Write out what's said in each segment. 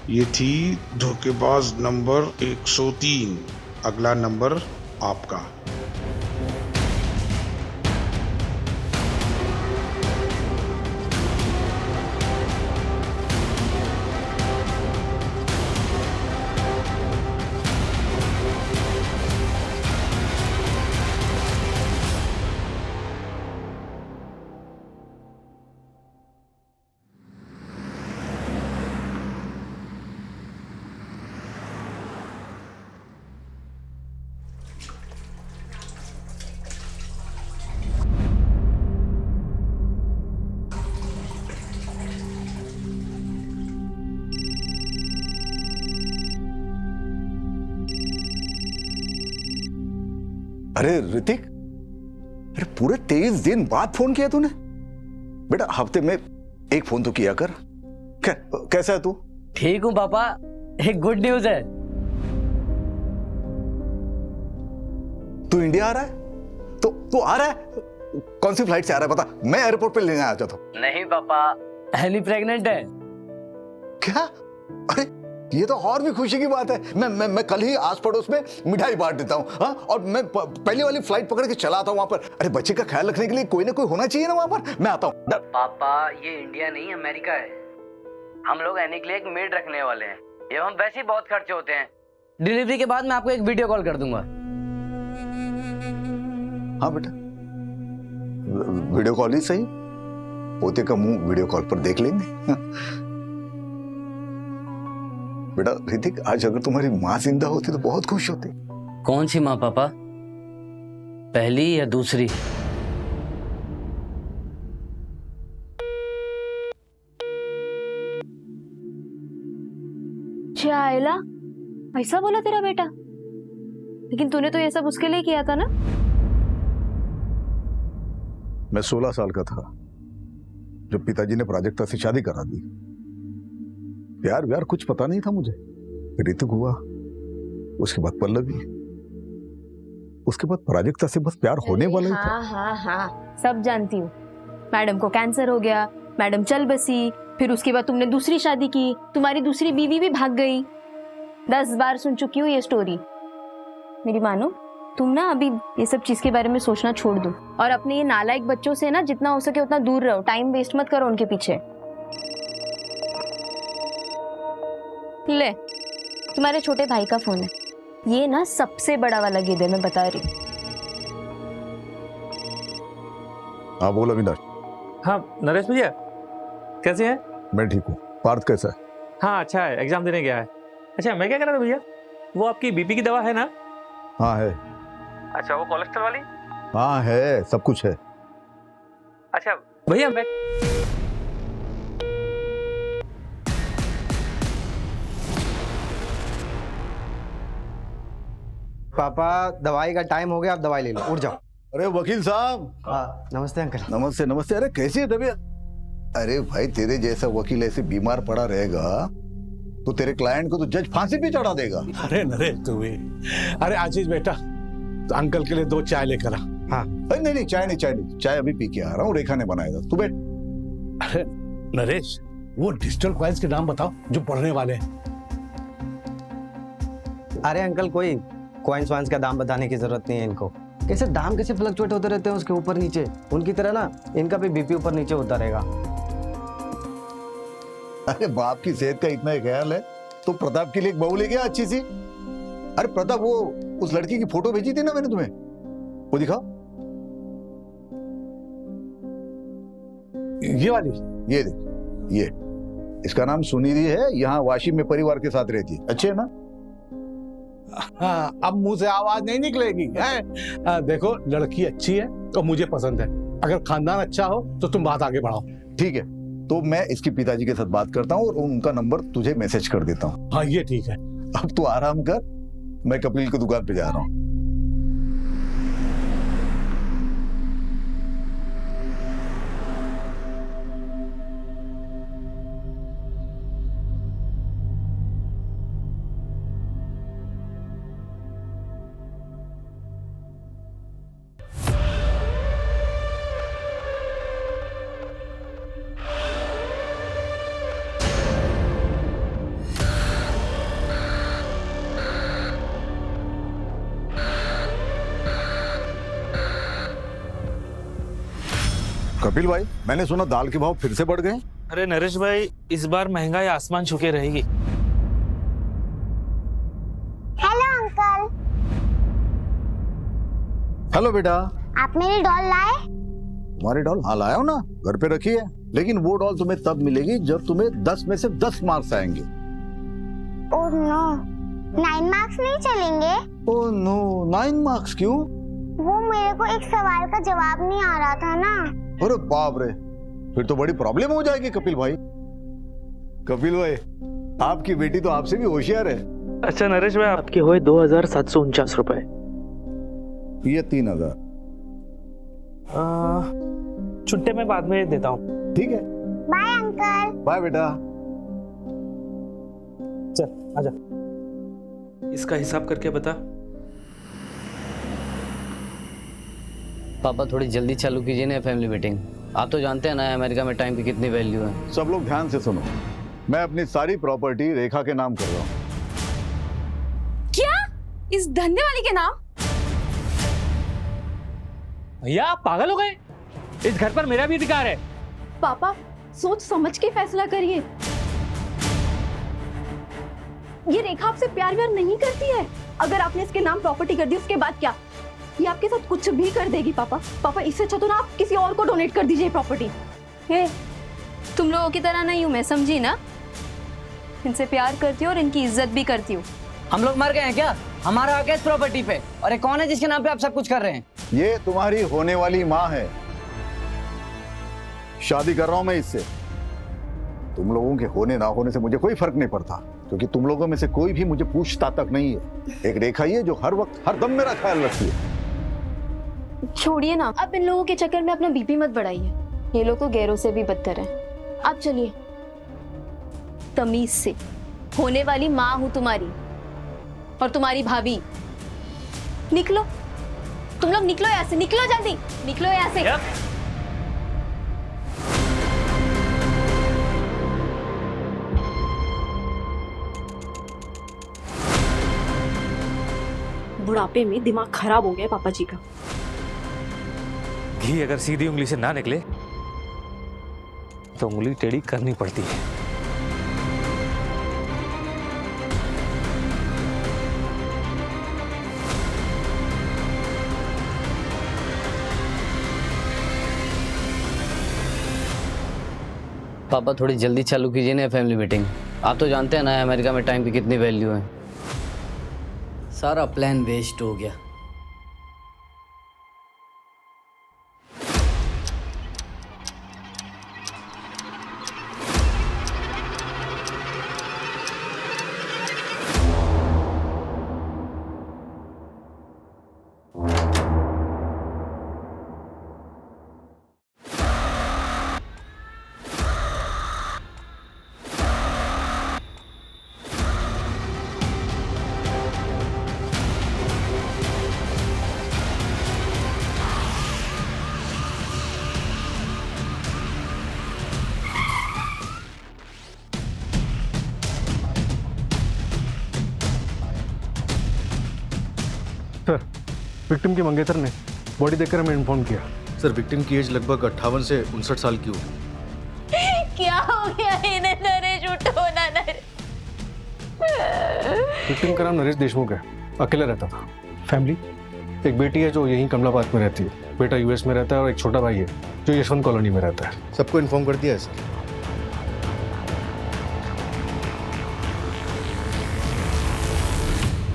ये थी धोखेबाज नंबर 103। अगला नंबर आपका। अरे ऋतिक, अरे पूरे 23 दिन बाद फोन किया तूने? बेटा हफ्ते में एक फोन तो किया कर। कैसा है तू? ठीक हूँ पापा। एक गुड न्यूज है। तू इंडिया आ रहा है? तो तू आ रहा है? कौन सी फ्लाइट से आ रहा है बता, मैं एयरपोर्ट पे लेने आ जाता हूँ। नहीं पापा, एली प्रेग्नेंट है। क्या? अरे ये तो और भी खुशी की बात है। मैं कल ही आस पड़ोस में मिठाई बांट देता हूँ। हाँ, और मैं पहली वाली फ्लाइट पकड़ के चला आता हूँ वहां पर। अरे बच्चे का ख्याल रखने के लिए कोई ना कोई होना चाहिए ना वहां पर। मैं आता हूँ। पापा ये इंडिया नहीं अमेरिका है। हम लोग एनी के लिए एक मेड रखने वाले हैं। एवं वैसे ही बहुत खर्चे होते हैं। डिलीवरी के बाद मैं आपको एक वीडियो कॉल कर दूंगा। हाँ बेटा, वीडियो कॉल ही सही। पोते का मुंह वीडियो कॉल पर देख लेंगे। बेटा ऋतिक, आज अगर तुम्हारी माँ जिंदा होती तो बहुत खुश होती। कौन सी माँ पापा, पहली या दूसरी? आयला, ऐसा बोला तेरा बेटा? लेकिन तूने तो ये सब उसके लिए किया था ना? मैं 16 साल का था जब पिताजी ने प्राजक्ता से शादी करा दी। प्यार व्यार कुछ पता नहीं था मुझे। ऋतिक हुआ, उसके बाद पल्लवी, उसके बाद प्राजक्ता से बस प्यार होने वाला ही था। हाँ, सब जानती हूँ। मैडम को कैंसर हो गया, मैडम चल बसी, फिर उसके बाद तुमने दूसरी शादी की, तुम्हारी दूसरी बीवी भी भाग गई। 10 बार सुन चुकी हूँ ये स्टोरी। मेरी मानो, तुम ना अभी ये सब चीज के बारे में सोचना छोड़ दो और अपने ये नालायक बच्चों से ना जितना हो सके उतना दूर रहो। टाइम वेस्ट मत करो उनके पीछे। ले, तुम्हारे छोटे भाई का फोन है। ये ना सबसे बड़ा वाला गिद्ध है, मैं बता रही हूँ। हाँ बोल अविनाश। हाँ नरेश भैया, कैसे हैं? मैं ठीक हूँ। पार्थ कैसा है? हाँ अच्छा है, एग्जाम देने गया है। अच्छा मैं क्या कह रहा था भैया, वो आपकी बीपी की दवा है ना? हाँ है। अच्छा वो कोलेस्ट्रॉल वाली? हाँ है, सब कुछ है। अच्छा भैया मैं पापा दवाई का टाइम हो गया, आप दवाई ले लो, उठ जाओ। अरे वकील साहब। हाँ नमस्ते अंकल। नमस्ते नमस्ते। अरे कैसी है तबीयत? अरे भाई तेरे जैसा वकील ऐसे बीमार पड़ा रहेगा तो तेरे क्लाइंट को तो जज फांसी पे चढ़ा देगा। अरे नरेश तू भी। अरे आशीष बेटा, तो अंकल के लिए 2 चाय लेकर आ। हाँ। अरे नहीं चाय नहीं, चाय अभी पी के आ रहा हूँ। रेखा ने बनाया था, तू बैठ। अरे नरेश, वो डिजिटल कॉइन्स के नाम बताओ जो पढ़ने वाले हैं। अरे अंकल कोई कॉइन्स वाइन्स का दाम बताने की जरूरत नहीं है इनको। कैसे दाम कैसे फ्लक्चुएट होते रहते हैं उसके ऊपर नीचे, उनकी तरह ना इनका भी बीपी ऊपर नीचे होता रहेगा। अरे बाप की सेहत का इतना ही ख्याल है तो प्रताप के लिए एक बहू ले गया अच्छी सी। अरे प्रताप, वो उस लड़की की फोटो भेजी थी ना मैंने तुम्हें, वो दिखाओ। ये वाली? ये देख, ये इसका नाम सुनिधि है, यहाँ वाशिम में परिवार के साथ रहती है। अच्छे है ना? हाँ, अब मुंह से आवाज नहीं निकलेगी है? देखो लड़की अच्छी है तो मुझे पसंद है। अगर खानदान अच्छा हो तो तुम बात आगे बढ़ाओ। ठीक है, तो मैं इसके पिताजी के साथ बात करता हूँ और उनका नंबर तुझे मैसेज कर देता हूँ। हाँ ये ठीक है। अब तू आराम कर, मैं कपिल की दुकान पे जा रहा हूँ। कपिल भाई, मैंने सुना दाल के भाव फिर से बढ़ गए। अरे नरेश भाई, इस बार महंगाई आसमान छू के रहेगी। हेलो अंकल, हेलो बेटा। आप मेरी डॉल लाए? तुम्हारी डॉल? हाँ लाया हूँ ना, घर पे रखी है। लेकिन वो डॉल तुम्हें तब मिलेगी जब तुम्हें 10 में से 10 मार्क्स आएंगे। ओह नो, 9 मार्क्स नहीं चलेंगे? ओह नो, 9 मार्क्स क्यों? वो मेरे को एक सवाल का जवाब नहीं आ रहा था ना। अरे बाप रे, फिर तो बड़ी प्रॉब्लम हो जाएगी कपिल भाई। कपिल भाई, आपकी बेटी तो आपसे भी होशियार है। अच्छा नरेश भाई, आपके हुए 2749 रुपए। ये 3000। छुट्टे में बाद में देता हूँ। ठीक है, बाय अंकल। बाय बेटा। चल आजा, इसका हिसाब करके बता। पापा थोड़ी जल्दी चालू कीजिए ना फैमिली मीटिंग। आप तो जानते हैं ना अमेरिका में टाइम की कितनी वैल्यू है। सब लोग ध्यान से सुनो, मैं अपनी सारी प्रॉपर्टी रेखा के नाम कर रहा हूँ। क्या? इस धंधे वाली के नाम? भैया आप पागल हो गए? इस घर पर मेरा भी अधिकार है। पापा सोच समझ के फैसला करिए। ये रेखा आपसे प्यार व्यार नहीं करती है। अगर आपने इसके नाम प्रॉपर्टी कर दी उसके बाद क्या? ये आपके साथ कुछ भी कर देगी पापा। पापा इससे अच्छा तो ना आप किसी और को डोनेट कर दीजिए प्रॉपर्टी। हे, तुम लोगों की तरह नहीं हूं मैं, समझी ना? इनसे प्यार करती हूँ और इनकी इज्जत भी करती हूँ। हम लोग मर गए हैं क्या? हमारा हक है इस प्रॉपर्टी पे। और ये कौन है जिसके नाम पे आप सब कुछ कर रहे हैं? ये तुम्हारी होने वाली माँ है। शादी कर रहा हूं मैं इससे। तुम लोगों के होने ना होने से मुझे कोई फर्क नहीं पड़ता, क्योंकि तुम लोगों में से कोई भी मुझे पूछता तक नहीं है। एक रेखा ही है जो हर वक्त हर दम मेरा ख्याल रखती है। छोड़िए ना, अब इन लोगों के चक्कर में अपना बीपी मत बढ़ाइए। ये लोग तो गैरों से भी बदतर हैं। आप चलिए, तमीज से। होने वाली माँ हूं तुम्हारी और तुम्हारी भाभी। निकलो, तुम लोग निकलो यहाँ से, निकलो जल्दी, निकलो यहाँ से। बुढ़ापे में दिमाग खराब हो गया पापा जी का। घी अगर सीधी उंगली से ना निकले तो उंगली टेढ़ी करनी पड़ती है। पापा थोड़ी जल्दी चालू कीजिए ना फैमिली मीटिंग। आप तो जानते हैं ना अमेरिका में टाइम की कितनी वैल्यू है। सारा प्लान वेस्ट हो गया। सर, विक्टिम के मंगेतर ने बॉडी देखकर हमें इन्फॉर्म किया। सर, विक्टिम की एज लगभग 58 से 59 साल की होगी। क्या हो गया इन्हें? नरेश उठो ना नरेश। विक्टिम का नाम नरेश देशमुख है, अकेला रहता था। फैमिली, एक बेटी है जो यहीं कमलाबाद में रहती है, बेटा यूएस में रहता है और एक छोटा भाई है जो यशवंत कॉलोनी में रहता है। सबको इन्फॉर्म कर दिया है सर।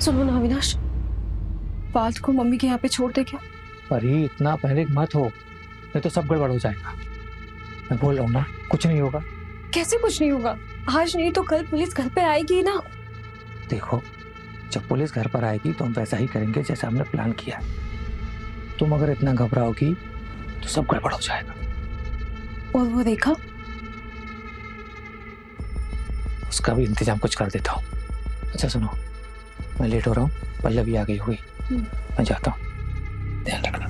सुनो ना अविनाश, बात को मम्मी के यहाँ पे छोड़ दे क्या? अरे इतना पैनिक मत हो, नहीं तो सब गड़बड़ हो जाएगा। मैं बोल रहा हूँ ना, कुछ नहीं होगा। कैसे कुछ नहीं होगा? आज नहीं तो कल पुलिस घर पे आएगी ना। देखो, जब पुलिस घर पर आएगी तो हम वैसा ही करेंगे जैसा हमने प्लान किया। तुम अगर इतना घबराओगी तो सब गड़बड़ हो जाएगा। और वो देखा, उसका भी इंतजाम कुछ कर देता हूँ। अच्छा सुनो, मैं लेट हो रहा हूँ, पल्लवी आ गई होगी, मैं जाता हूँ, ध्यान रखना।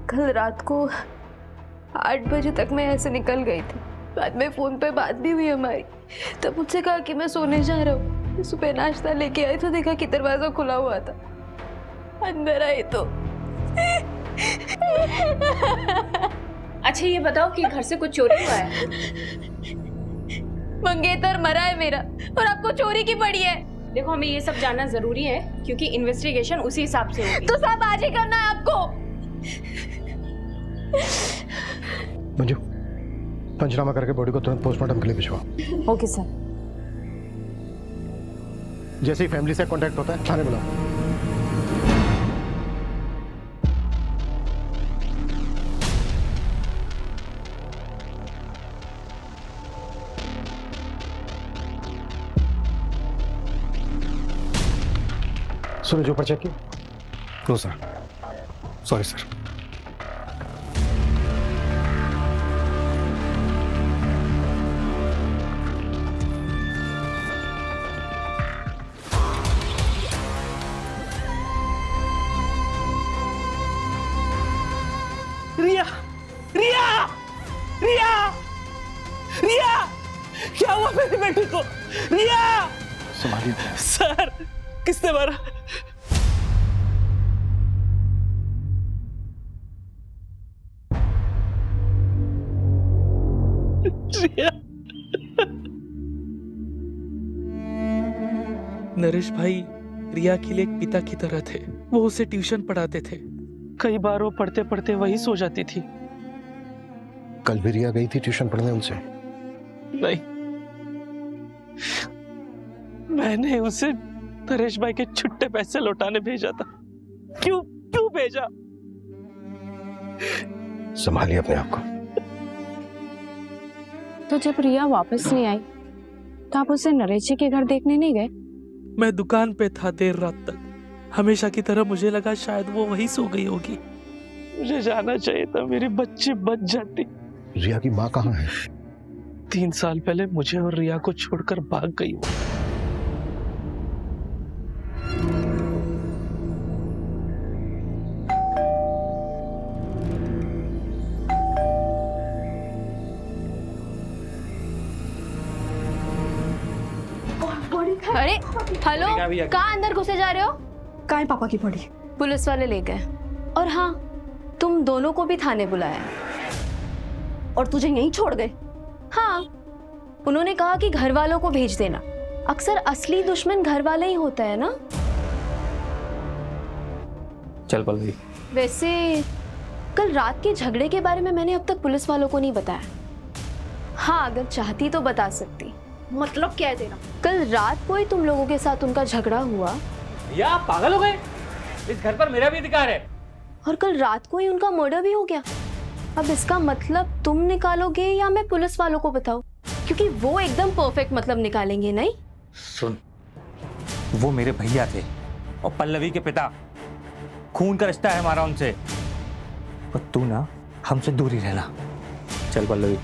कल रात को 8 बजे तक मैं ऐसे निकल गई थी। बाद में फोन पे बात भी हुई हमारी। तब मुझसे कहा कि मैं सोने जा रहा हूँ। सुबह नाश्ता लेके आई तो देखा कि दरवाजा खुला हुआ था। अंदर आई तो। अच्छा ये बताओ कि घर से कुछ चोरी हुआ है? मंगेतर मरा है मेरा और आपको चोरी की पड़ी है। देखो हमें ये सब जानना जरूरी है क्योंकि इन्वेस्टिगेशन उसी हिसाब से होगी। तो सब आज ही करना है आपको। मंजू, पंचनामा करके बॉडी को तुरंत पोस्टमार्टम के लिए भिजवाओ। Okay sir. जैसे ही फैमिली से कांटेक्ट होता है थाने बुलाओ। सूरज ऊपर चेक किया? No sir, sorry sir. Riya, Riya, Riya, Riya, क्या हुआ मेरी बेटी को? रिया, संभालिए सर, किसने मारा? रिया, नरेश भाई रिया के लिए एक पिता की तरह थे। वो उसे ट्यूशन पढ़ाते थे। कई बार वो पढ़ते पढ़ते वही सो जाती थी। कल भी रिया गई थी ट्यूशन पढ़ने उनसे? नहीं, मैंने उसे नरेश भाई के छुट्टे पैसे लौटाने भेजा था। क्यों क्यों भेजा? संभालिए अपने आप को। तो जब रिया वापस नहीं आई तो आप उसे नरेश जी के घर देखने नहीं गए? मैं दुकान पे था देर रात तक। हमेशा की तरह मुझे लगा शायद वो वही सो गई होगी। मुझे जाना चाहिए था, मेरी बच्ची बच जाती। रिया की माँ कहाँ है? 3 साल पहले मुझे और रिया को छोड़कर भाग गई। अरे हेलो, कहाँ अंदर घुसे जा रहे हो? कहाँ है पापा की बॉडी? पुलिस वाले ले गए। और हाँ, तुम दोनों को भी थाने बुलाया। और तुझे यहीं छोड़ गए? हाँ, उन्होंने कहा कि घर वालों को भेज देना। अक्सर असली दुश्मन घर वाले ही होता है ना। चल पल्लवी। वैसे कल रात के झगड़े के बारे में मैंने अब तक पुलिस वालों को नहीं बताया। हाँ, अगर चाहती तो बता सकती। मतलब क्या है तेरा? कल रात को ही तुम लोगों के साथ उनका झगड़ा हुआ। या आप पागल हो गए? इस घर पर मेरा भी अधिकार है। और कल रात को ही उनका मर्डर भी हो गया। अब इसका मतलब तुम निकालोगे या मैं पुलिस वालों को बताऊं? क्योंकि वो एकदम परफेक्ट मतलब निकालेंगे नहीं। सुन, वो मेरे भैया थे और पल्लवी के पिता। खून का रिश्ता है हमारा उनसे। और तू ना हमसे दूर ही रहना। चल पल्लवी।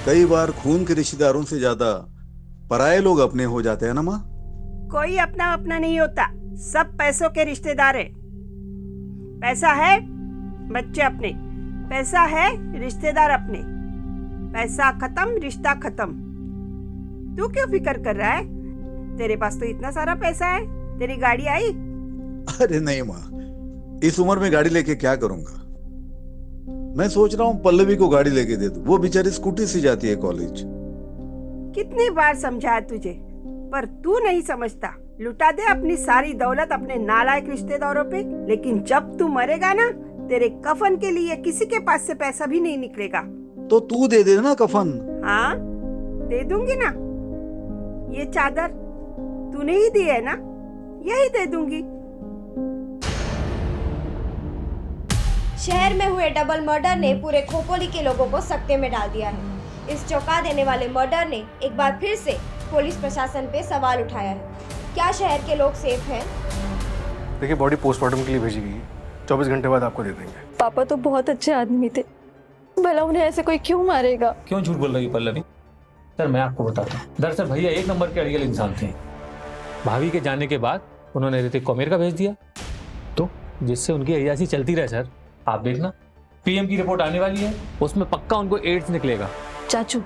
कई बार खून के रिश्तेदारों से ज्यादा पराये लोग अपने हो जाते हैं ना माँ। कोई अपना अपना नहीं होता, सब पैसों के रिश्तेदार है। पैसा है बच्चे अपने, पैसा है रिश्तेदार अपने। पैसा खत्म रिश्ता खत्म। तू क्यों फिक्र कर रहा है? तेरे पास तो इतना सारा पैसा है। तेरी गाड़ी आई? अरे नहीं माँ, इस उम्र में गाड़ी लेके क्या करूंगा। मैं सोच रहा हूँ पल्लवी को गाड़ी लेके दे दूं। वो बेचारी स्कूटी से जाती है कॉलेज। कितनी बार समझाया तुझे, पर तू नहीं समझता। लुटा दे अपनी सारी दौलत अपने नालायक रिश्तेदारों पे, लेकिन जब तू मरेगा ना, तेरे कफन के लिए किसी के पास से पैसा भी नहीं निकलेगा। तो तू दे दे ना कफन। हाँ, दे दूंगी ना। ये चादर तूने ही दी है ना, यही दे दूंगी। शहर में हुए डबल मर्डर ने पूरे खोपोली के लोगों को सकते में डाल दिया है। इस चौंका देने वाले मर्डर ने एक बार फिर से पुलिस प्रशासन पे सवाल उठाया है। क्या शहर के लोग सेफ हैं? देखिए, बॉडी पोस्टमार्टम के लिए भेजी गई है। 24 घंटे बाद आपको दे देंगे। पापा तो बहुत अच्छे आदमी थे, भला उन्हें ऐसे कोई क्यों मारेगा? क्यों झूठ बोल रही पल्लवी? सर मैं आपको बताता हूँ। दरअसल भैया एक नंबर के अड़ियल इंसान थे। भाभी के जाने के बाद उन्होंने ऋतिक को अमेरिका भेज दिया, तो जिससे उनकी अय्यासी चलती रहे। सर आप देखना, पीएम की रिपोर्ट आने वाली है, उसमें पक्का उनको एड्स निकलेगा। चाचू,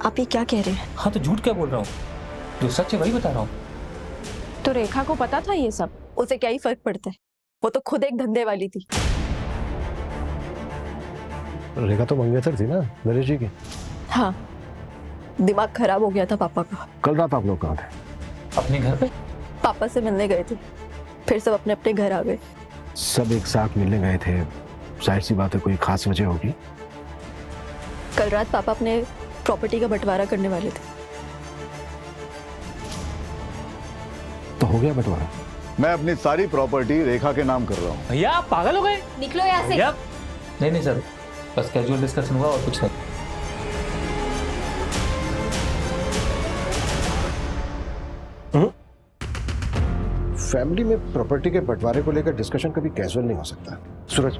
आप ये क्या कह रहे हैं? हाँ तो झूठ क्या बोल रहा हूँ, जो सच है वही बता रहा हूँ। तो रेखा को पता था ये सब? उसे क्या ही फर्क पड़ता है, वो तो खुद एक धंधे वाली थी। रेखा तो मंगेतर थी ना नरेश जी की। हाँ, दिमाग खराब हो गया था पापा का। कल रात आप लोग कहाँ थे? अपने घर पे? पापा से मिलने गए थे, फिर सब अपने अपने घर आ गए। सब एक साथ मिलने गए थे, जाहिर सी बात है कोई खास वजह होगी। कल रात पापा अपने प्रॉपर्टी का बंटवारा करने वाले थे। तो हो गया बंटवारा? मैं अपनी सारी प्रॉपर्टी रेखा के नाम कर रहा हूँ। भैया आप पागल हो गए? निकलो यहाँ से। भैया नहीं सर, बस कैजुअल डिस्कशन हुआ और कुछ नहीं। फैमिली में प्रॉपर्टी के बंटवारे को लेकर डिस्कशन कभी कैजुअल नहीं हो सकता। सूरज,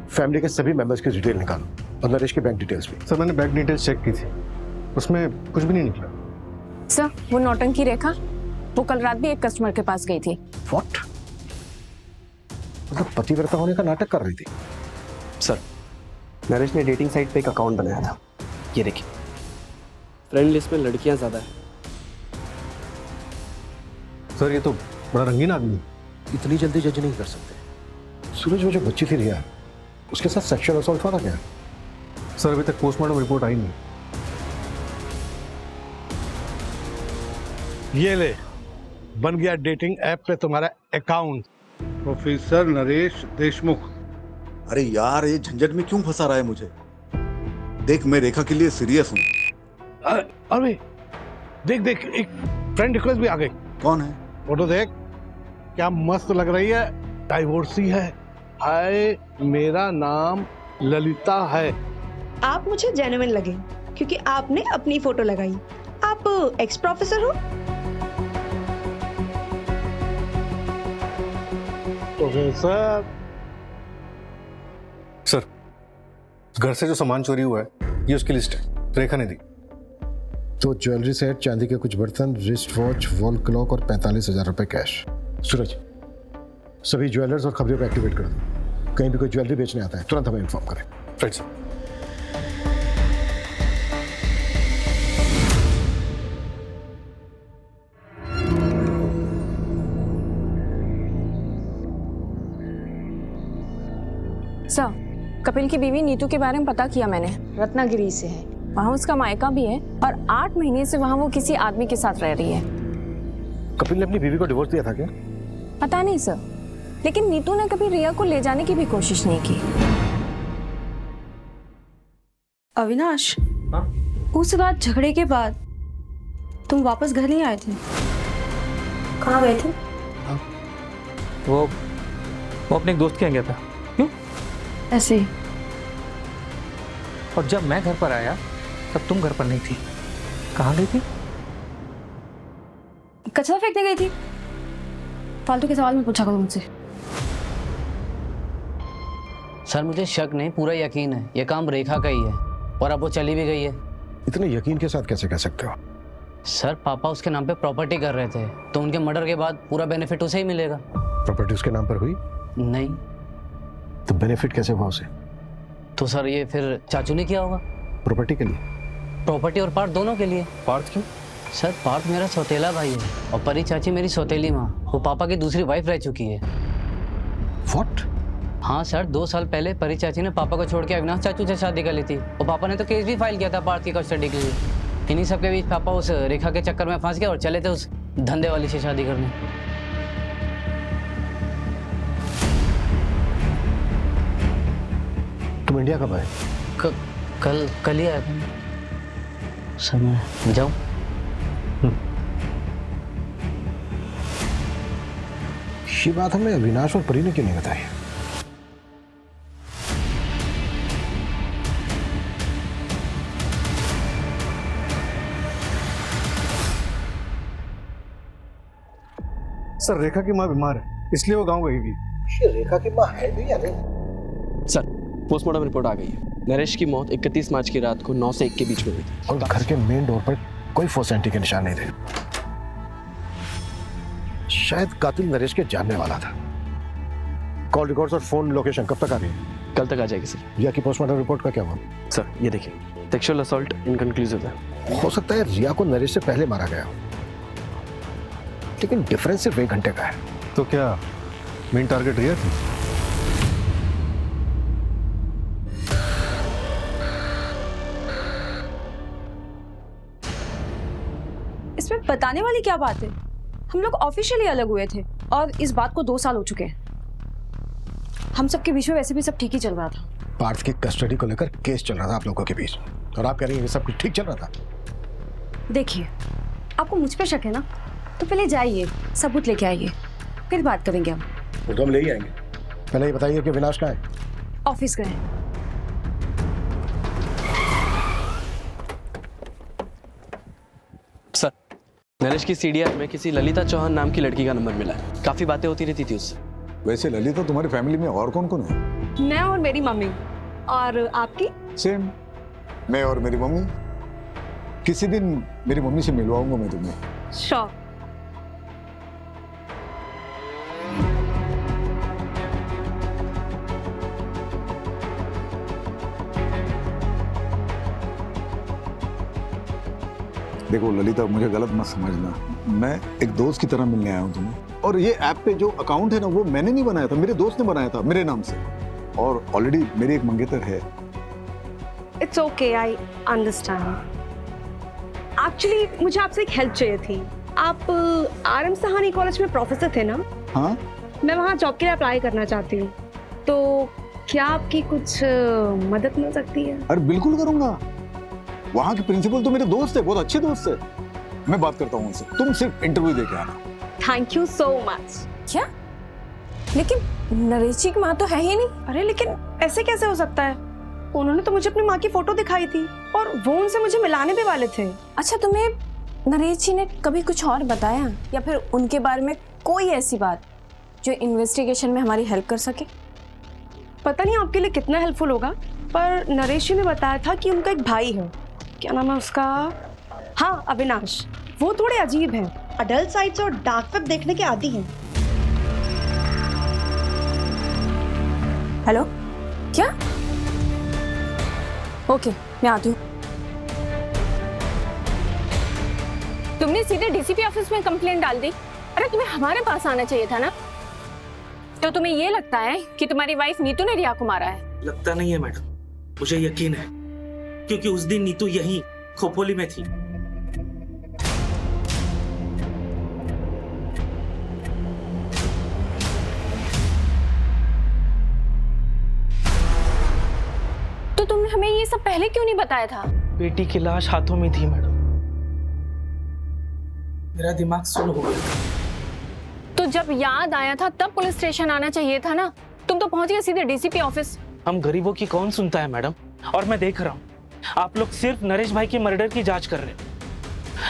फैमिली के सभी मेंबर्स की डिटेल निकालो और नरेश की बैंक डिटेल्स भी। सर मैंने बैंक डिटेल्स चेक की थी, उसमें कुछ भी नहीं निकला। सर वो नौटंकी रेखा, वो कल रात भी एक कस्टमर के पास गई थी। व्हाट? मतलब पतिव्रता होने का नाटक कर रही थी? सर, नरेश ने डेटिंग साइट पे एक अकाउंट बनाया था, ये देखिए। फ्रेंड लिस्ट में लड़कियां ज्यादा है। सर ये तो बड़ा रंगीन आदमी, इतनी जल्दी जज नहीं कर सकते। सूरज, वो जो बच्ची थी रिया, उसके साथ सेक्सुअल असॉल्ट हुआ था क्या? सर अभी तक पोस्टमार्टम रिपोर्ट आई नहीं। ये ले, बन गया डेटिंग ऐप पे तुम्हारा अकाउंट। प्रोफेसर नरेश देशमुख। अरे यार, ये झंझट में क्यों फंसा रहा है मुझे? देख, मैं रेखा के लिए सीरियस हूँ। अरे देख देख, एक फ्रेंड रिक्वेस्ट भी आ गई। कौन है? फोटो देख, क्या मस्त लग रही है, डाइवोर्सी है। हाय, मेरा नाम ललिता है। आप मुझे जेन्युइन लगे क्योंकि आपने अपनी फोटो लगाई। आप एक्स प्रोफेसर हो? प्रोफेसर। सर, घर से जो सामान चोरी हुआ है ये उसकी लिस्ट है, रेखा ने दी। तो ज्वेलरी सेट, चांदी के कुछ बर्तन, रिस्ट वॉच, वॉल क्लॉक और 45,000 रुपए कैश। सूरज, सभी ज्वेलर्स और खबरों को एक्टिवेट कर दो। कहीं भी कोई ज्वेलरी बेचने आता है तुरंत हमें इन्फॉर्म करें। Right sir. सर, कपिल की बीवी नीतू के बारे में पता किया मैंने, रत्नागिरी से है। वहाँ उसका मायका भी है और 8 महीने से वहाँ वो किसी आदमी के साथ रह रही है। कपिल ने अपनी बीवी को डिवोर्स दिया था क्या? पता नहीं सर, लेकिन नीतू ने कभी रिया को ले जाने की भी कोशिश नहीं की। अविनाश, उस रात झगड़े के बाद तुम वापस घर नहीं आए थे? कहाँ गए थे? वो अपने एक दोस्त के यहाँ गया था। क्यों? ऐसे ही। और जब मैं घर पर आया तब तुम घर पर नहीं थी। कहाँ गई थी? कचरा फेंकने गई थी। फालतू के सवाल में पूछा करो मुझसे। सर मुझे शक नहीं, पूरा यकीन है ये काम रेखा का ही है और अब वो चली भी गई है। इतने यकीन के साथ कैसे कह सकते हो? सर पापा उसके नाम पे प्रॉपर्टी कर रहे थे, तो उनके मर्डर के बाद पूरा बेनिफिट उसे ही मिलेगा। प्रॉपर्टी उसके नाम पर हुई? नहीं। तो बेनिफिट कैसे हुआ उसे? तो सर ये फिर चाचू ने किया होगा। प्रॉपर्टी के लिए? प्रॉपर्टी और पार्थ दोनों के लिए। पार्थ क्यों? सर पार्थ मेरा सौतेला भाई है और परी चाची मेरी सौतेली माँ। वो पापा की दूसरी वाइफ रह चुकी है। What? हाँ सर, 2 साल पहले परी चाची ने पापा को छोड़ के अविनाश चाचू से शादी कर ली थी और पापा ने तो केस भी फाइल किया था पार्थ की कस्टडी के लिए। इन्हीं सब के बीच पापा उस रेखा के चक्कर में फंस गए और चले थे उस धंधे वाली से शादी करने। तुम इंडिया कब आए? कल ही आया था सर। मैं जाऊँ? ये बात हमें अविनाश और परी ने क्यों नहीं बताई? सर रेखा की माँ बीमार है इसलिए वो गांव गई। ये रेखा की माँ है भी या नहीं? सर, पोस्टमार्टम रिपोर्ट आ गई है। नरेश की मौत 31 मार्च की रात को 9 से 1 के बीच में हुई थी और घर के मेन डोर पर कोई फोसेंटी के निशान नहीं थे। शायद कातिल नरेश के जानने वाला था। कॉल रिकॉर्ड्स और फोन लोकेशन कब तक आ रही है? कल तक आ जाएगी सर। रिया की पोस्टमार्टम रिपोर्ट का क्या हुआ? सर ये देखिए, सेक्सुअल असॉल्ट इनकंक्लूसिव है। हो सकता है रिया को नरेश से पहले मारा गया हो, लेकिन डिफरेंस सिर्फ 1 घंटे का है। तो क्या मेन टारगेट रिया थी? इसमें बताने वाली क्या बात है? हम लोग ऑफिशियली अलग हुए थे और इस बात को 2 साल हो चुके हैं। हम सबके बीच में वैसे भी सब ठीक ही चल रहा था। पार्थ की कस्टडी को लेकर केस चल रहा था आप लोगों के बीच, और आप कह रही हैं कि सब कुछ ठीक चल रहा था। देखिए, आपको मुझ पे शक है ना, तो पहले जाइए सबूत लेके आइए, फिर बात करेंगे हम। वो तो हम ले ही आएंगे। पहले ये बताइए कि विनाश कहाँ है? ऑफिस गए हैं। सर, नरेश की सीडीआर में किसी ललिता चौहान नाम की लड़की का नंबर मिला है। काफी बातें होती रहती थी उससे। वैसे ललिता तुम्हारी फैमिली में और कौन कौन है? मैं और मेरी मम्मी। और आपकी? सेम, मैं और मेरी मम्मी। किसी दिन मेरी मम्मी से मिलवाऊंगा मैं तुम्हें। श्योर। देखो ललिता, मुझे गलत मत समझना, मैं एक दोस्त की तरह मिलने आया हूँ तुम्हें। और ये ऐप पे जो अकाउंट है ना, वो मैंने नहीं बनाया था, मेरे दोस्त ने बनाया था मेरे नाम से, और ऑलरेडी मेरी एक मंगेतर है। It's okay, I understand. Actually मुझे आपसे एक हेल्प चाहिए थी। आप RM सहानी कॉलेज में प्रोफेसर थे ना? हाँ। मैं वहाँ जॉब के लिए अप्लाई करना चाहती हूँ, तो क्या आपकी कुछ मदद मिल सकती है? अरे बिल्कुल करूंगा। वहाँ के प्रिंसिपल तो मेरे दोस्त है, बहुत अच्छे दोस्त है। मैं बात करता हूँ उनसे, तुम सिर्फ इंटरव्यू दे के आना। Thank you so much. क्या? लेकिन नरेश जी की माँ तो है ही नहीं। अरे लेकिन ऐसे कैसे हो सकता है? उन्होंने तो मुझे अपनी माँ की फोटो दिखाई थी और वो उनसे मुझे मिलाने भी वाले थे। अच्छा, तुम्हें नरेश जी ने कभी कुछ और बताया, या फिर उनके बारे में कोई ऐसी बात जो इन्वेस्टिगेशन में हमारी हेल्प कर सके? पता नहीं आपके लिए कितना हेल्पफुल होगा, पर नरेश जी ने बताया था कि उनका एक भाई है। क्या नाम है उसका? हाँ, अविनाश। वो थोड़े अजीब हैं, अडल्ट साइट्स और डार्क वेब देखने के आदी हैं। हेलो, क्या? ओके, मैं आती हूँ। तुमने सीधे डीसीपी ऑफिस में कंप्लेंट डाल दी। अरे तुम्हें हमारे पास आना चाहिए था ना। तो तुम्हें ये लगता है कि तुम्हारी वाइफ नीतू ने रिया को मारा है? लगता नहीं है मैडम, मुझे यकीन है, क्योंकि उस दिन नीतू यहीं खोपोली में थी। तो तुमने हमें ये सब पहले क्यों नहीं बताया था? बेटी की लाश हाथों में थी मैडम, मेरा दिमाग सुन हो गया। तो जब याद आया था तब पुलिस स्टेशन आना चाहिए था ना। तुम तो पहुंच गए सीधे डीसीपी ऑफिस। हम गरीबों की कौन सुनता है मैडम, और मैं देख रहा हूँ आप लोग सिर्फ नरेश भाई के मर्डर की जांच कर रहे हैं।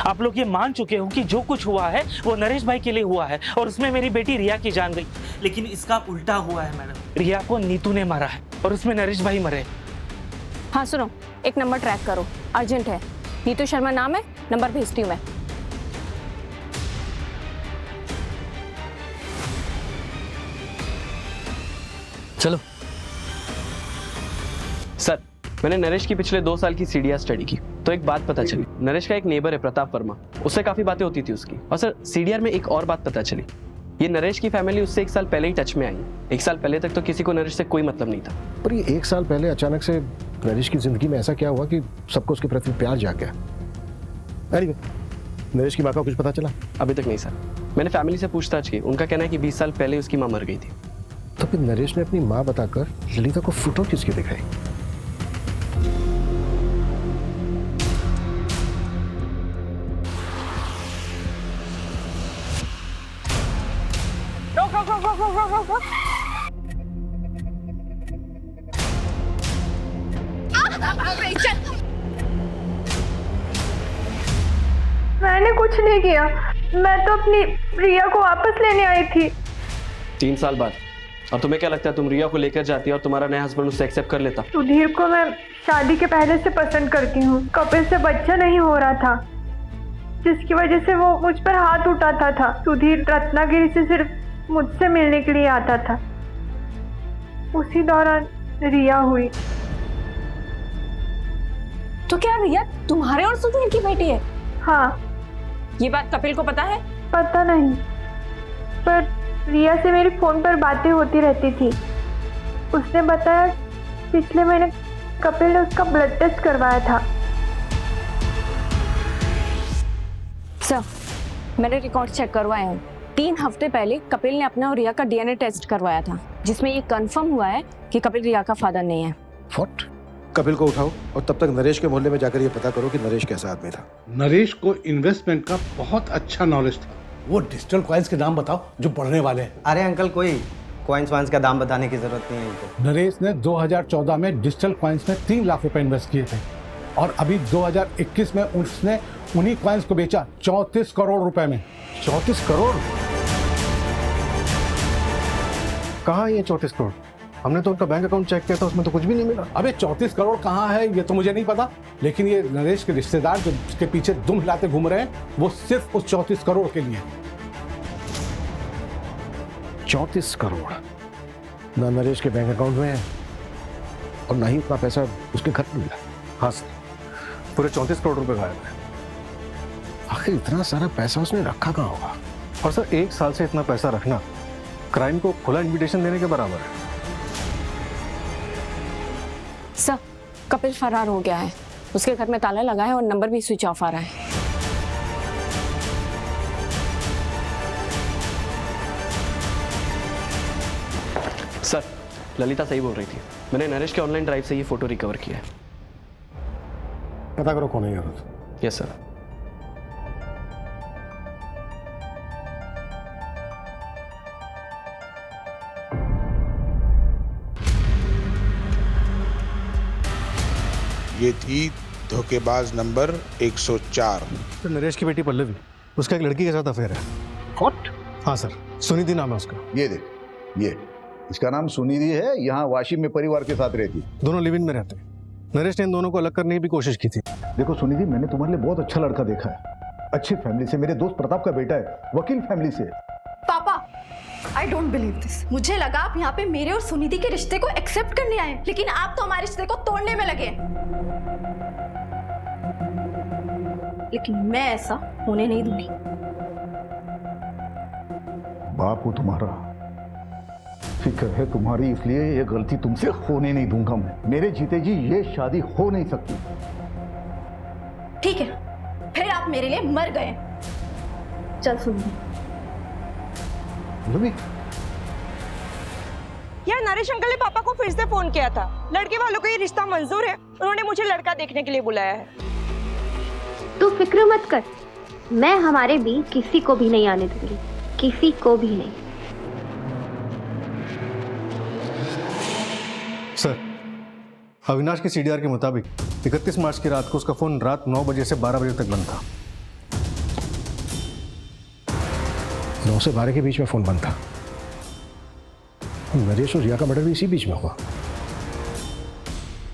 आप लोग ये मान चुके हो कि जो कुछ हुआ है वो नरेश भाई के लिए हुआ है, और उसमें मेरी बेटी रिया की जान गई। लेकिन इसका उल्टा हुआ है मैडम, रिया को नीतू ने मारा है और उसमें नरेश भाई मरे। हाँ सुनो, एक नंबर ट्रैक करो, अर्जेंट है। नीतू शर्मा नाम है, नंबर भेजती हूँ मैं। चलो सर, मैंने नरेश की पिछले 2 साल की सीडीआर स्टडी की, तो एक बात पता चली। नरेश का एक नेबर है प्रताप वर्मा, उससे काफी बातें होती थी उसकी। और सर, सीडीआर में एक और बात पता चली, ये नरेश की फैमिली उससे 1 साल पहले ही टच में आई। 1 साल पहले तक तो किसी को नरेश से कोई मतलब नहीं था। पर ये 1 साल पहले अचानक से नरेश की जिंदगी में ऐसा क्या हुआ कि सबको उसके प्रति प्यार जाग गया? Anyway, नरेश की माँ का कुछ पता चला? अभी तक नहीं सर, मैंने फैमिली से पूछताछ की। उनका कहना है कि 20 साल पहले उसकी माँ मर गई थी। तो फिर नरेश ने अपनी माँ बताकर ललिता को फोटो किसकी दिखाई? रोक। मैंने कुछ नहीं किया, मैं तो अपनी रिया को वापस लेने आई थी। 3 साल बाद। और तुम्हें क्या लगता है तुम रिया को लेकर जाती और तुम्हारा नया हस्बैंड उससे एक्सेप्ट कर लेता? सुधीर को मैं शादी के पहले से पसंद करती हूँ। कपिल से बच्चा नहीं हो रहा था, जिसकी वजह से वो मुझ पर हाथ उठाता था। सुधीर रत्नागिरी से सिर्फ मुझसे मिलने के लिए आता था। उसी दौरान रिया हुई। तो क्या रिया तुम्हारे और सुधीर की बेटी है? हाँ। ये बात कपिल को पता है? पता नहीं, पर रिया से मेरी फोन पर बातें होती रहती थी। उसने बताया पिछले महीने कपिल ने उसका ब्लड टेस्ट करवाया था। सर, मैंने रिकॉर्ड चेक करवाए हैं। 3 हफ्ते पहले कपिल ने अपना और रिया का डीएनए टेस्ट करवाया था, जिसमें ये कंफर्म हुआ है कि कपिल रिया का फादर नहीं है। व्हाट? कपिल को उठाओ और तब तक नरेश के मोहल्ले में जाकर ये पता करो कि नरेश कैसा आदमी था। नरेश को इन्वेस्टमेंट का बहुत अच्छा नॉलेज था। वो डिजिटल कॉइन्स के नाम बताओ जो बढ़ने वाले हैं। अरे अंकल, कोई कॉइन्स वाइन्स का दाम बताने की जरूरत नहीं है इनको। नरेश ने 2014 में डिजिटल कॉइन्स में 3 लाख रुपए इन्वेस्ट किए थे और अभी 2021 में उसने उन्हीं कॉइन्स को बेचा 34 करोड़ रुपए में। 34 करोड़? कहाँ है ये 34 करोड़? हमने तो उनका बैंक अकाउंट चेक किया था, उसमें तो कुछ भी नहीं मिला। अबे 34 करोड़ कहाँ है ये तो मुझे नहीं पता, लेकिन ये नरेश के रिश्तेदार जो उसके पीछे दुम हिलाते घूम रहे हैं वो सिर्फ उस 34 करोड़ के लिए। 34 करोड़ ना नरेश के बैंक अकाउंट में है और ना ही उतना पैसा उसके घर में मिला। हाँ सर, पूरे 34 करोड़ रुपए गायब है। आखिर इतना सारा पैसा उसने रखा कहाँ होगा? और सर 1 साल से इतना पैसा रखना क्राइम को खुला इन्विटेशन देने के बराबर है। सर, कपिल फरार हो गया है। उसके घर में ताला लगा है और नंबर भी स्विच ऑफ आ रहा है। सर, ललिता सही बोल रही थी। मैंने नरेश के ऑनलाइन ड्राइव से ये फोटो रिकवर किया है। पता करो कौन है यार। Yes sir. ये थी धोखेबाज नंबर 104। तो नरेश की बेटी पल्लवी, उसका एक लड़की के साथ अफेयर है। व्हाट? हाँ सर, सुनिधि नाम है उसका। ये देख, ये इसका नाम सुनिधि है। यहाँ वाशिम में परिवार के साथ रहती। दोनों लिव इन में रहते हैं। नरेश ने इन दोनों को अलग करने की भी कोशिश की थी। देखो सुनिधि, मैंने तुम्हारे लिए बहुत अच्छा लड़का देखा है, अच्छी फैमिली से। मेरे दोस्त प्रताप का बेटा है, वकील फैमिली से। पापा, आई डोंट बिलीव दिस। मुझे लगा आप यहाँ पे मेरे और सुनिधि के रिश्ते को एक्सेप्ट करने आए, लेकिन आप तो हमारे रिश्ते को तोड़ने में लगे। लेकिन मैं ऐसा होने नहीं दूंगी। बाप हूं तुम्हारा, फिक्र है तुम्हारी, इसलिए ये गलती तुमसे होने नहीं दूंगा मैं। मेरे जीते जी ये शादी हो नहीं सकती। ठीक है, फिर आप मेरे लिए मर गए। चल सुनिधि। यार, नरेश अंकल ने पापा को फिर से फोन किया था। लड़के वालों को ये रिश्ता मंजूर है, उन्होंने मुझे लड़का देखने के लिए बुलाया है। तू फिक्र मत कर, मैं हमारे बीच किसी को भी नहीं आने दूंगी, किसी को भी नहीं। सर, अविनाश की सीडीआर के मुताबिक 31 मार्च की रात को उसका फोन रात 9 बजे से 12 बजे तक बंद था। 9 से 12 के बीच में फोन बंद था। नरेश और रिया का मर्डर भी इसी बीच में हुआ।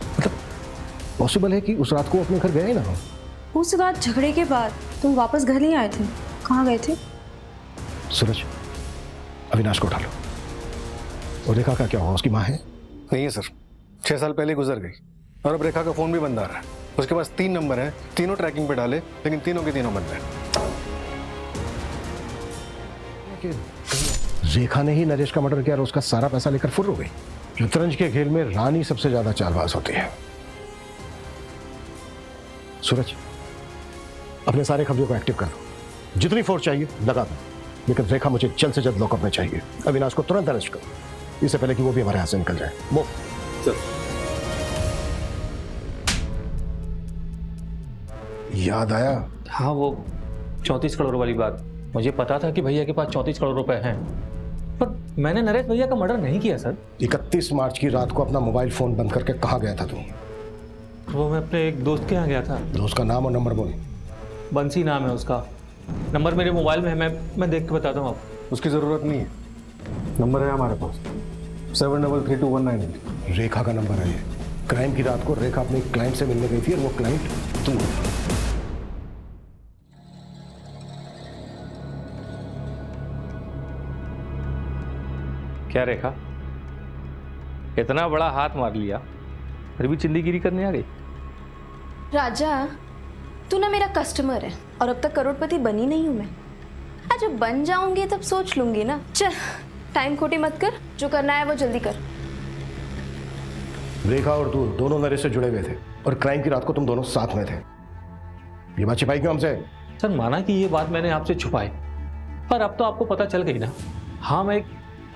मतलब पॉसिबल है कि उस रात को अपने घर गए ही ना हो। उस रात झगड़े के बाद तुम वापस घर नहीं आए थे, कहाँ गए थे? सूरज, अविनाश को उठा लो और रेखा का क्या हुआ? उसकी माँ है? नहीं है सर, 6 साल पहले गुजर गई और अब रेखा का फोन भी बंद आ रहा है। उसके पास 3 नंबर हैं, तीनों ट्रैकिंग पे डाले, लेकिन तीनों के तीनों बंद हैं। रेखा ने ही नरेश का मर्डर किया और उसका सारा पैसा लेकर फुर्र हो गई। शतरंज के खेल में रानी सबसे ज्यादा चालबाज होती है। सूरज, अपने सारे कब्जे को एक्टिव कर दो, जितनी फोर्स चाहिए लगा दो, लेकिन रेखा मुझे जल्द से जल्द लॉकअप में चाहिए। अविनाश को तुरंत अरेस्ट करो, इससे पहले कि वो भी हमारे हाथ से निकल जाए। वो याद आया? हाँ, वो 34 करोड़ वाली बात। मुझे पता था कि भैया के पास 34 करोड़ रुपए हैं, पर मैंने नरेश भैया का मर्डर नहीं किया सर। 31 मार्च की रात को अपना मोबाइल फोन बंद करके कहाँ गया था तू? वो मैं अपने एक दोस्त के यहाँ गया था। दोस्त का नाम और नंबर बोल। बंसी नाम है उसका, नंबर मेरे मोबाइल में है, मैं देख के बताता हूँ आपको। उसकी जरूरत नहीं है, नंबर है हमारे पास 733219। रेखा का नंबर है ये। क्राइम की रात को रेखा अपने क्लाइंट से मिलने गई थी और वो क्लाइंट तू। क्या रेखा, इतना बड़ा हाथ मार लिया फिर भी चिंदीगिरी करने आ गई? राजा, तू ना मेरा कस्टमर है और अब तक करोड़पति बनी नहीं हूँ मैं। आज जब बन जाऊंगी तब सोच लूंगी ना। चल टाइम खोटी मत कर, जो करना है वो जल्दी कर। रेखा और तू दोनों नरेश से जुड़े हुए थे और क्राइम की रात को तुम दोनों साथ में थे। ये बात छिपाई क्यों हमसे? सर माना कि ये बात मैंने आपसे छुपाई, पर अब तो आपको पता चल गई ना। हाँ, मैं एक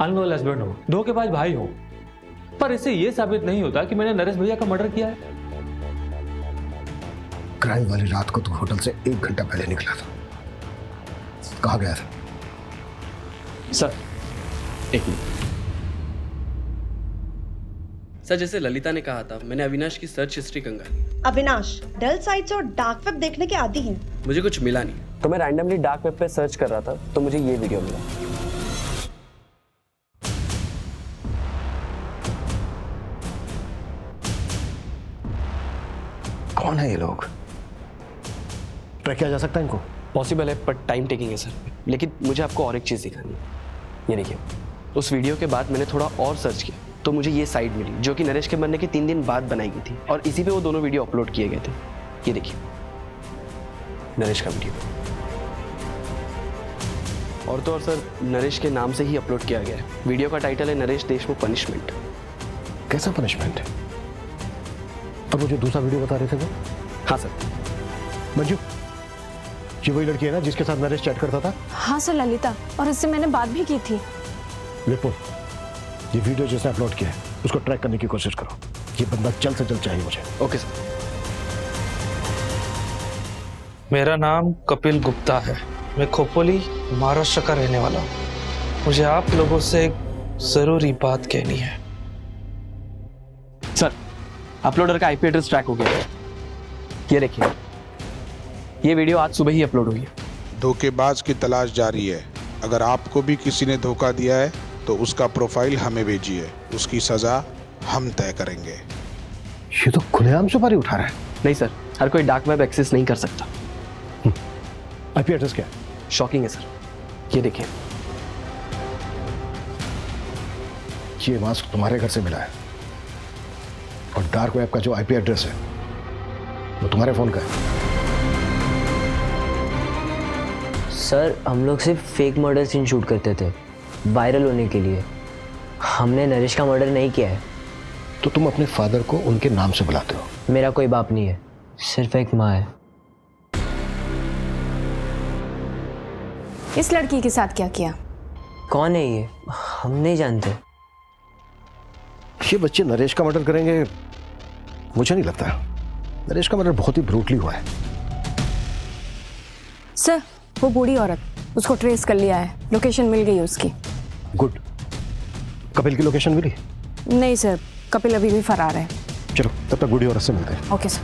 अनलॉयल हस्बैंड हूँ, धोखेबाज भाई हूँ, पर इससे ये साबित नहीं होता कि मैंने नरेश भैया का मर्डर किया है। क्राइम वाली रात को तू होटल से 1 घंटा पहले निकला था, कहाँ गया था? सर एक मिनट। सर जैसे ललिता ने कहा था, मैंने अविनाश की सर्च हिस्ट्री कंगाली। अविनाश डल साइट्स और डार्क वेब देखने के आदी हैं। मुझे कुछ मिला नहीं, तो मैं रैंडमली डार्क वेब पे सर्च कर रहा था, तो मुझे ये वीडियो मिला। कौन है ये लोग? ट्रैक किया जा सकता है इनको? पॉसिबल है, पर टाइम टेकिंग है सर। लेकिन मुझे आपको और एक चीज़ दिखानी है। ये देखिए, उस वीडियो के बाद मैंने थोड़ा और सर्च किया तो मुझे ये साइट मिली, जो कि नरेश के मरने के 3 दिन बाद बनाई गई थी, और इसी पे वो दोनों वीडियो अपलोड किए गए थे। ये देखिए, नरेश का वीडियो। और तो और सर, नरेश के नाम से ही अपलोड किया गया है। वीडियो का टाइटल है नरेश देशमुख पनिशमेंट। कैसा पनिशमेंट है? और वो जो दूसरा वीडियो बता रहे थे वो? हाँ सर। मंजू, ये वही लड़की है ना जिसके साथ नरेश चैट करता था? हाँ सर, ललिता, और इससे मैंने बात भी की थी। विपुल, ये वीडियो जिसने अपलोड किया है उसको ट्रैक करने की कोशिश करो। ये बंदा जल्द से जल्द चाहिए मुझे। Okay sir. मेरा नाम कपिल गुप्ता है, मैं खोपोली महाराष्ट्र का रहने वाला हूँ। मुझे आप लोगों से एक जरूरी बात कहनी है। सर, अपलोडर का आईपी एड्रेस ट्रैक हो गया है। ये देखिए, ये वीडियो आज सुबह ही अपलोड हुई है। धोखेबाज की तलाश जारी है। अगर आपको भी किसी ने धोखा दिया है तो उसका प्रोफाइल हमें भेजिए, उसकी सजा हम तय करेंगे। ये तो खुलेआम सुपारी उठा रहा है। नहीं सर, हर कोई डार्क वेब एक्सेस नहीं कर सकता। आईपी एड्रेस क्या है? शॉकिंग है सर, ये देखिए। ये मास्क तुम्हारे घर से मिला है और डार्क वेब का जो आईपी एड्रेस है वो तुम्हारे फोन का है। सर, हम लोग सिर्फ फेक मर्डर सीन शूट करते थे, वायरल होने के लिए। हमने नरेश का मर्डर नहीं किया है। तो तुम अपने फादर को उनके नाम से बुलाते हो? मेरा कोई बाप नहीं है, सिर्फ एक माँ है। इस लड़की के साथ क्या किया? कौन है ये? हम नहीं जानते। ये बच्चे नरेश का मर्डर करेंगे मुझे नहीं लगता। नरेश का मर्डर बहुत ही ब्रूटली हुआ है। सर, वो बूढ़ी औरत, उसको ट्रेस कर लिया है, लोकेशन मिल गई उसकी। गुड। कपिल की लोकेशन मिली? नहीं सर, कपिल अभी भी फरार है। चलो तब तक बूढ़ी औरत से मिलते हैं। Okay sir.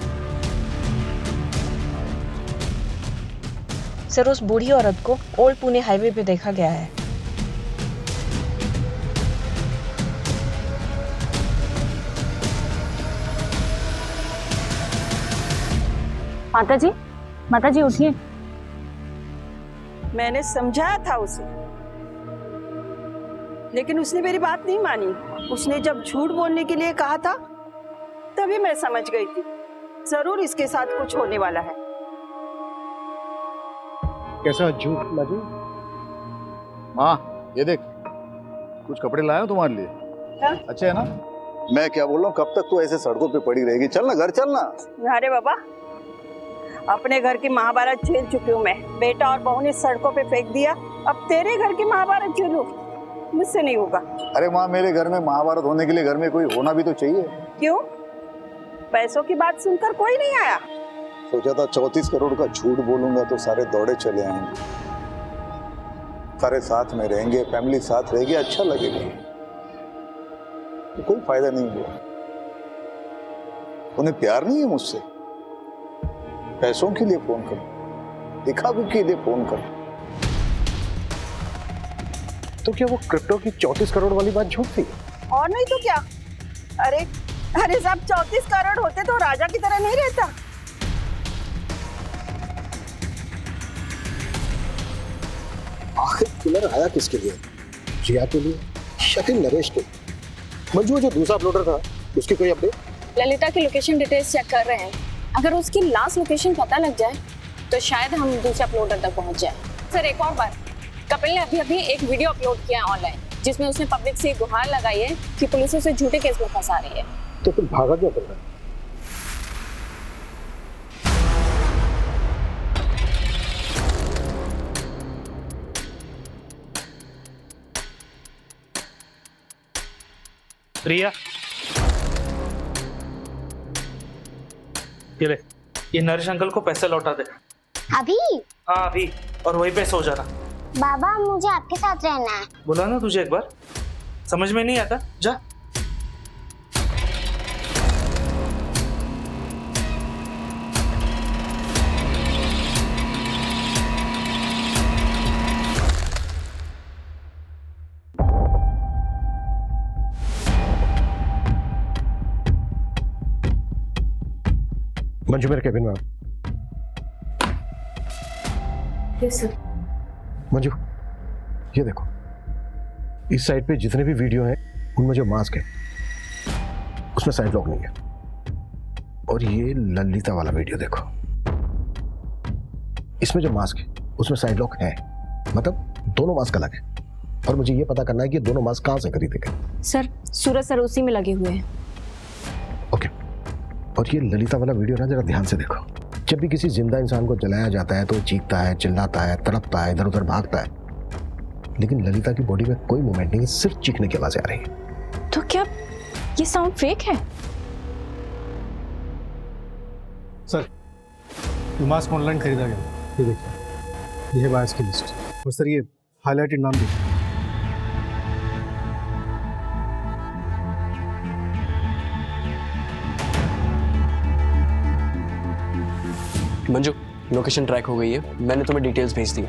सर, उस बूढ़ी औरत को ओल्ड पुणे हाईवे पे देखा गया है। माता जी उठिए। मैंने समझाया था उसे, लेकिन उसने मेरी बात नहीं मानी। उसने जब झूठ बोलने के लिए कहा था तभी मैं समझ गई थी, जरूर इसके साथ कुछ होने वाला है। कैसा झूठ लाजू? माँ, ये देख, कुछ कपड़े लाया हूं तुम्हारे लिए। क्या? अच्छे है ना? मैं क्या बोल रहा हूँ, कब तक तू ऐसे सड़कों पे पड़ी रहेगी? चल ना घर, चलना। अरे बाबा, अपने घर की महाभारत झेल चुकी हूँ मैं। बेटा और बहू ने सड़कों पे फेंक दिया, अब तेरे घर की महाभारत झेलूं? मुझसे नहीं होगा। अरे माँ, मेरे घर में महाभारत होने के लिए घर में कोई होना भी तो चाहिए। क्यों? पैसों की बात सुनकर कोई नहीं आया? सोचा था 34 करोड़ का झूठ बोलूंगा तो सारे दौड़े चले आएंगे, सारे साथ में रहेंगे, फैमिली साथ रहेगी, अच्छा लगेगा। तो कोई फायदा नहीं हुआ। उन्हें प्यार नहीं है मुझसे, पैसों के लिए फोन करो, दिखावे के लिए फोन करो। तो क्या वो क्रिप्टो की 34 करोड़ वाली बात झूठ थी? और नहीं तो क्या। अरे अरे साहब, 34 करोड़ होते तो राजा की तरह नहीं रहता। आखिर किलर आया किसके लिए? रिया के लिए या फिर नरेश के? मंजू, जो दूसरा अपलोडर था उसकी कोई अपडेट? ललिता की लोकेशन डिटेल्स चेक कर रहे हैं, अगर उसकी लास्ट लोकेशन पता लग जाए तो शायद हम दूसरे अपलोडर तक पहुंच जाए। सर एक और बात, कपिल ने अभी एक वीडियो अपलोड किया है ऑनलाइन जिसमें उसने पब्लिक से गुहार लगाई है कि पुलिस उसे झूठे केस में फंसा रही है। तो तुम भागा क्यों कर रहे हो? रिया, ये ले, ये नरेश अंकल को पैसे लौटा दे। अभी? हाँ अभी, और वहीं पे सो जाना। बाबा मुझे आपके साथ रहना है। बोला ना तुझे एक बार, समझ में नहीं आता, जा। मंजू मेरे केबिन में। Yes sir. मंजू ये देखो, इस साइड पे जितने भी वीडियो हैं उनमें जो मास्क है उसमें साइड लॉक नहीं है। और ये ललिता वाला वीडियो देखो, इसमें जो मास्क है उसमें साइड लॉक है, मतलब दोनों मास्क अलग है। और मुझे ये पता करना है कि ये दोनों मास्क कहां से खरीदे गए। सर सूरज सर उसी में लगे हुए हैं। ओके। और ये ललिता वाला वीडियो ना जरा ध्यान से देखो। जब भी किसी जिंदा इंसान को जलाया जाता है तो वो चीखता है, चिल्लाता है, तड़पता है, इधर उधर भागता है, लेकिन ललिता की बॉडी में कोई मूवमेंट नहीं है, सिर्फ चीखने की आवाजें आ रही है। तो क्या ये साउंड फेक है? सर ये मास्क ऑनलाइन खरीदा गया, ये देखिए, ये है बायर्स की लिस्ट। और सर ये हाईलाइटेड नाम देखिए। मंजू लोकेशन ट्रैक हो गई है, मैंने तुम्हें डिटेल्स भेज दी।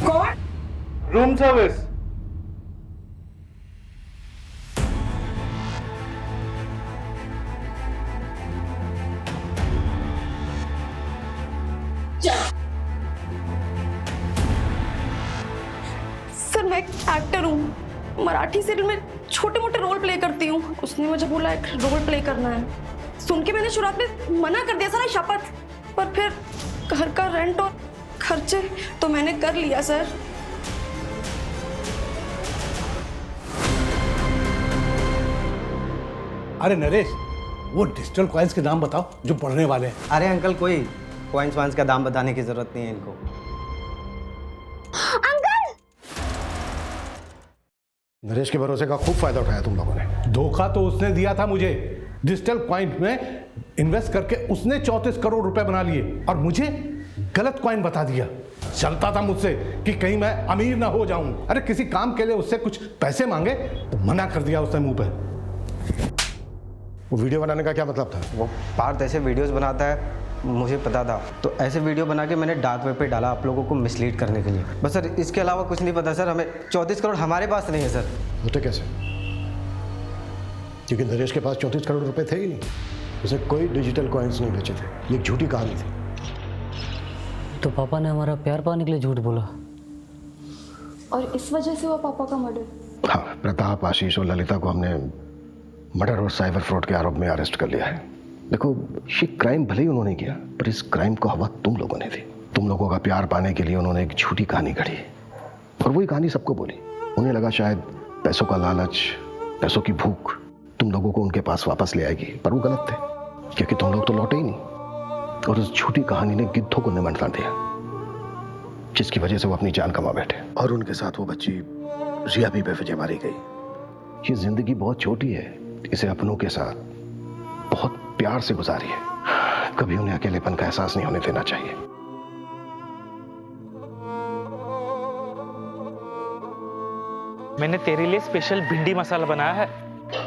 कौन? Room service. सर मैं एक एक्टर हूँ, मराठी सीरियल में छोटे मोटे रोल प्ले करती हूँ। उसने मुझे बोला एक रोल प्ले करना है। सुन के मैंने शुरुआत में मना कर दिया था ना, शपथ, पर फिर घर का रेंट और खर्चे तो मैंने कर लिया सर। अरे नरेश, वो डिजिटल कॉइन्स के दाम बताओ जो बढ़ने वाले हैं। अरे अंकल कोई कॉइन्स वाइन्स का दाम बताने की जरूरत नहीं है इनको। नरेश के भरोसे का खूब फायदा उठाया तुम लोगों ने। धोखा तो उसने दिया था मुझे। डिजिटल कॉइन में इन्वेस्ट करके उसने 34 करोड़ रुपए बना लिए और मुझे गलत कॉइन बता दिया। चलता था मुझसे कि कहीं मैं अमीर ना हो जाऊं। अरे किसी काम के लिए उससे कुछ पैसे मांगे तो मना कर दिया उसने मुंह पे। वो वीडियो बनाने का क्या मतलब था? वो पार्थ ऐसे वीडियोस बनाता है, मुझे पता था, तो ऐसे वीडियो बना के मैंने डार्क वेब पे डाला आप लोगों को मिसलीड करने के लिए। बस सर इसके अलावा कुछ नहीं पता सर। हमें 34 करोड़ हमारे पास नहीं है सर। होते कैसे? क्योंकि नरेश के पास 34 करोड़ रुपए थे ही नहीं। उसे कोई डिजिटल कॉइन्स नहीं बेचे थे। ये एक झूठी कहानी थी। तो पापा ने हमारा प्यार पाने के लिए झूठ बोला और इस वजह से हुआ पापा का मर्डर। हाँ, प्रताप, आशीष और ललिता को हमने मर्डर और साइबर फ्रॉड के आरोप में अरेस्ट कर लिया है। देखो ये क्राइम भले ही उन्होंने किया, पर इस क्राइम को हवा तुम लोगों ने दी। तुम लोगों का प्यार पाने के लिए उन्होंने एक झूठी कहानी गढ़ी और वही कहानी सबको बोली। उन्हें लगा शायद पैसों का लालच, पैसों की भूख तुम लोगों को उनके पास वापस ले आएगी, पर वो गलत थे, क्योंकि तुम लोग तो लौटे ही नहीं। और उस झूठी कहानी ने गिद्धों को निमंत्रण दिया, जिसकी वजह से वो अपनी जान गंवा बैठे। और उनके साथ वो बच्ची रिया भी बेवजह मारी गई। ये जिंदगी बहुत छोटी है, इसे अपनों के साथ बहुत प्यार से गुजारिए। कभी उन्हें अकेलेपन का एहसास नहीं होने देना चाहिए। मैंने तेरे लिए स्पेशल भिंडी मसाला बनाया है।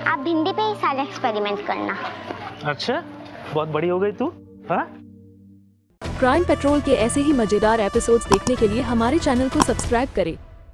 आप भिंडी पे ही सारे एक्सपेरिमेंट करना। अच्छा, बहुत बड़ी हो गई तू। हाँ? क्राइम पेट्रोल के ऐसे ही मजेदार एपिसोड्स देखने के लिए हमारे चैनल को सब्सक्राइब करें